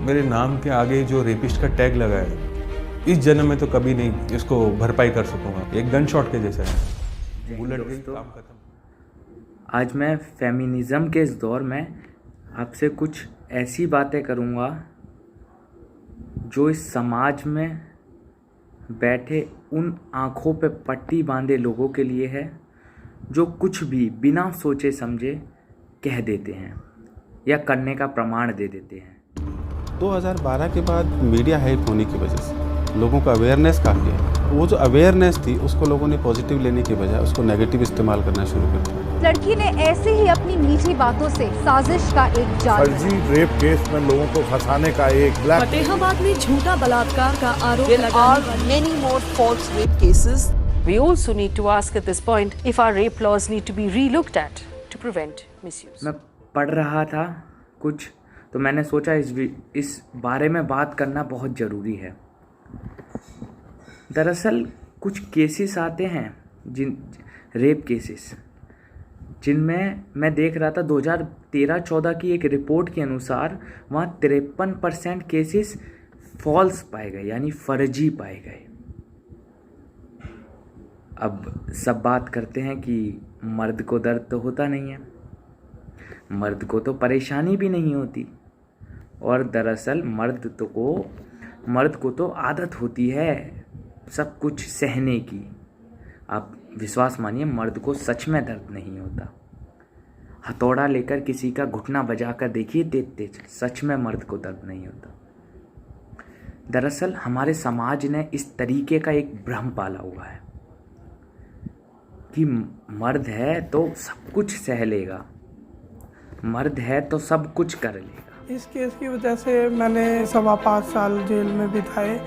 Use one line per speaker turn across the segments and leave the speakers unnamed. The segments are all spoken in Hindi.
मेरे नाम के आगे जो रेपिस्ट का टैग लगा है, इस जन्म में तो कभी नहीं इसको भरपाई कर सकूंगा। एक गन शॉट के जैसा है, बुलेट गई, काम खत्म।
आज मैं फेमिनिज़म के इस दौर में आपसे कुछ ऐसी बातें करूँगा जो इस समाज में बैठे उन आँखों पे पट्टी बांधे लोगों के लिए है जो कुछ भी बिना सोचे समझे कह देते हैं या करने का प्रमाण दे देते हैं।
2012 के बाद मीडिया हाइप होने की वजह से लोगों का अवेयरनेस काफ़ी है। वो जो अवेयरनेस थी उसको लोगों ने पॉजिटिव लेने के बजाय उसको नेगेटिव इस्तेमाल करना शुरू कर दिया।
लड़की ने ऐसे ही अपनी मीठी बातों से साजिश का एक जाल
फर्जी रेप केस में लोगों को फंसाने का एक ब्लैक।
फतेहाबाद में झूठा बलात्कार का आरोप लगाने
many more false rape cases. We also need to ask at this point if our rape laws need to be relooked at to prevent misuse.
मैं पढ़ रहा था कुछ, तो मैंने सोचा इस बारे में बात करना बहुत ज़रूरी है। दरअसल कुछ केसेस आते हैं रेप केसेस जिनमें मैं देख रहा था 2013-14 की एक रिपोर्ट के अनुसार वहाँ 53% केसेस फॉल्स पाए गए, यानी फर्जी पाए गए। अब सब बात करते हैं कि मर्द को दर्द तो होता नहीं है, मर्द को तो परेशानी भी नहीं होती, और दरअसल मर्द को तो आदत होती है सब कुछ सहने की। आप विश्वास मानिए, मर्द को सच में दर्द नहीं होता। हथौड़ा लेकर किसी का घुटना बजाकर देखिए तेज तेज, सच में मर्द को दर्द नहीं होता। दरअसल हमारे समाज ने इस तरीके का एक भ्रम पाला हुआ है कि मर्द है तो सब कुछ सह लेगा, मर्द है तो सब कुछ कर लेगा।
इस केस की वजह से मैंने 5.25 साल जेल में बिताए।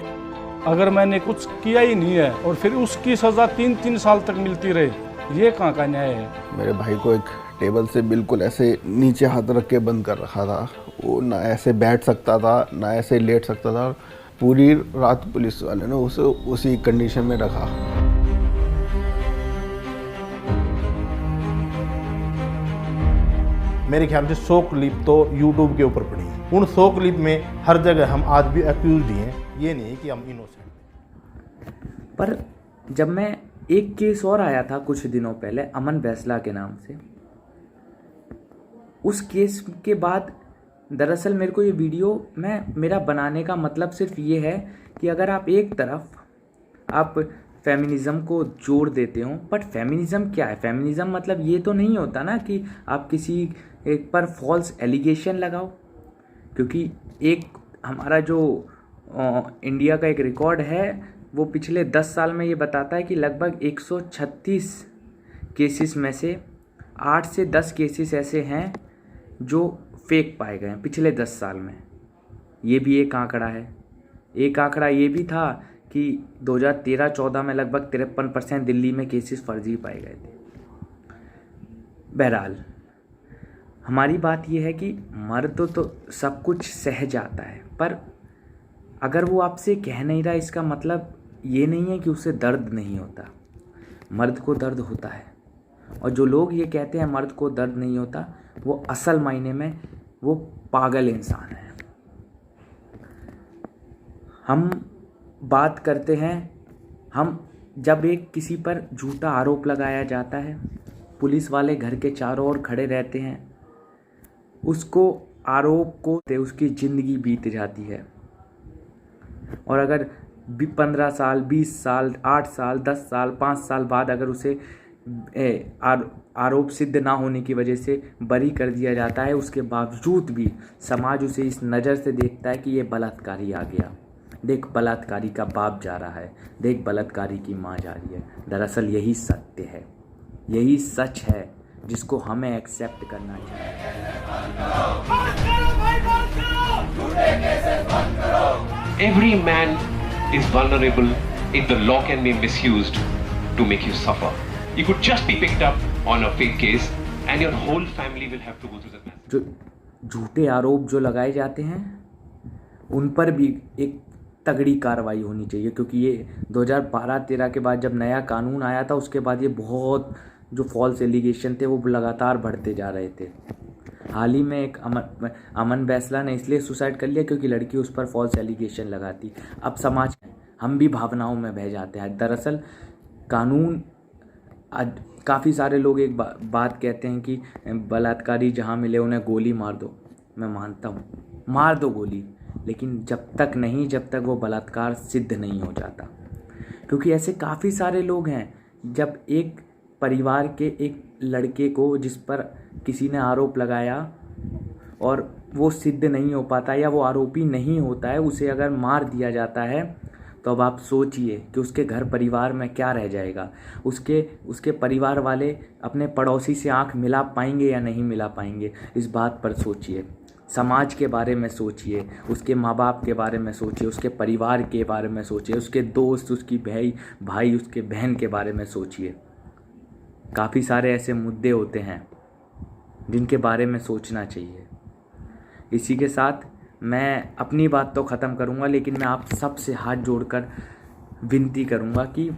अगर मैंने कुछ किया ही नहीं है और फिर उसकी सज़ा 3-3 साल तक मिलती रहे, ये कहाँ का न्याय है।
मेरे भाई को एक टेबल से बिल्कुल ऐसे नीचे हाथ रख के बंद कर रखा था। वो ना ऐसे बैठ सकता था ना ऐसे लेट सकता था। पूरी रात पुलिस वाले ने उसे उसी कंडीशन में रखा।
मेरे ख्याल से 100 क्लिप तो यूट्यूब के ऊपर पड़ी है। उन 100 क्लिप में हर जगह हम आज भी एक्यूज ही हैं, ये नहीं कि हम इनोसेंट।
पर जब मैं एक केस और आया था कुछ दिनों पहले अमन बैसला के नाम से, उस केस के बाद दरअसल मेरे को ये वीडियो मेरा बनाने का मतलब सिर्फ ये है कि अगर आप एक तरफ आप फेमिनिज़म को जोड़ देते हो, बट फेमिनिज़म क्या है? फेमिनिज़म मतलब ये तो नहीं होता ना कि आप किसी एक पर फॉल्स एलिगेशन लगाओ, क्योंकि एक हमारा जो इंडिया का एक रिकॉर्ड है वो पिछले 10 साल में ये बताता है कि लगभग 136 केसेस में से 8 से 10 केसेस ऐसे हैं जो फेक पाए गए हैं पिछले 10 साल में। ये भी एक आंकड़ा है। एक आंकड़ा ये भी था कि 2013-14 में लगभग 53% दिल्ली में केसेस फर्जी पाए गए थे। बहरहाल हमारी बात यह है कि मर्द तो सब कुछ सह जाता है, पर अगर वो आपसे कह नहीं रहा इसका मतलब ये नहीं है कि उसे दर्द नहीं होता। मर्द को दर्द होता है, और जो लोग ये कहते हैं मर्द को दर्द नहीं होता, वो असल मायने में वो पागल इंसान है। हम बात करते हैं, हम जब एक किसी पर झूठा आरोप लगाया जाता है, पुलिस वाले घर के चारों ओर खड़े रहते हैं, उसको आरोप को उसकी ज़िंदगी बीत जाती है, और अगर 15 साल 20 साल 8 साल 10 साल 5 साल बाद अगर उसे आरोप सिद्ध ना होने की वजह से बरी कर दिया जाता है, उसके बावजूद भी समाज उसे इस नज़र से देखता है कि ये बलात्कारी आ गया, देख बलात्कारी का बाप जा रहा है, देख बलात्कारी की माँ जा रही है। दरअसल यही सत्य है, यही सच है जिसको हमें एक्सेप्ट करना चाहिए।
Every man is vulnerable if the law can be misused to make you suffer. You could just be picked up on a fake case and your whole family will have to go through that mess.
जो झूठे आरोप जो लगाए जाते हैं उन पर भी एक तगड़ी कार्रवाई होनी चाहिए, क्योंकि ये 2012-13 के बाद जब नया कानून आया था उसके बाद ये बहुत जो फॉल्स एलिगेशन थे वो लगातार बढ़ते जा रहे थे। हाल ही में एक अमन बैसला ने इसलिए सुसाइड कर लिया क्योंकि लड़की उस पर फॉल्स एलिगेशन लगाती। अब समाज हम भी भावनाओं में बह जाते हैं। दरअसल कानून, काफ़ी सारे लोग एक बात कहते हैं कि बलात्कारी जहाँ मिले उन्हें गोली मार दो। मैं मानता हूँ, मार दो गोली, लेकिन जब तक वो बलात्कार सिद्ध नहीं हो जाता। क्योंकि ऐसे काफ़ी सारे लोग हैं, जब एक परिवार के एक लड़के को जिस पर किसी ने आरोप लगाया और वो सिद्ध नहीं हो पाता या वो आरोपी नहीं होता है, उसे अगर मार दिया जाता है, तो अब आप सोचिए कि उसके घर परिवार में क्या रह जाएगा। उसके परिवार वाले अपने पड़ोसी से आंख मिला पाएंगे या नहीं मिला पाएंगे, इस बात पर सोचिए। समाज के बारे में सोचिए, उसके माँ बाप के बारे में सोचिए, उसके परिवार के बारे में सोचिए, उसके दोस्त, उसकी भाई, उसके बहन के बारे में सोचिए। काफ़ी सारे ऐसे मुद्दे होते हैं जिनके बारे में सोचना चाहिए। इसी के साथ मैं अपनी बात तो ख़त्म करूँगा, लेकिन मैं आप सब से हाथ जोड़कर विनती करूँगा कि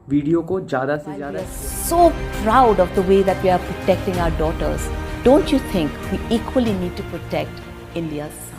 वीडियो को ज़्यादा से ज़्यादा।
So proud of the way that we are protecting our daughters. Don't you think we equally need to protect India's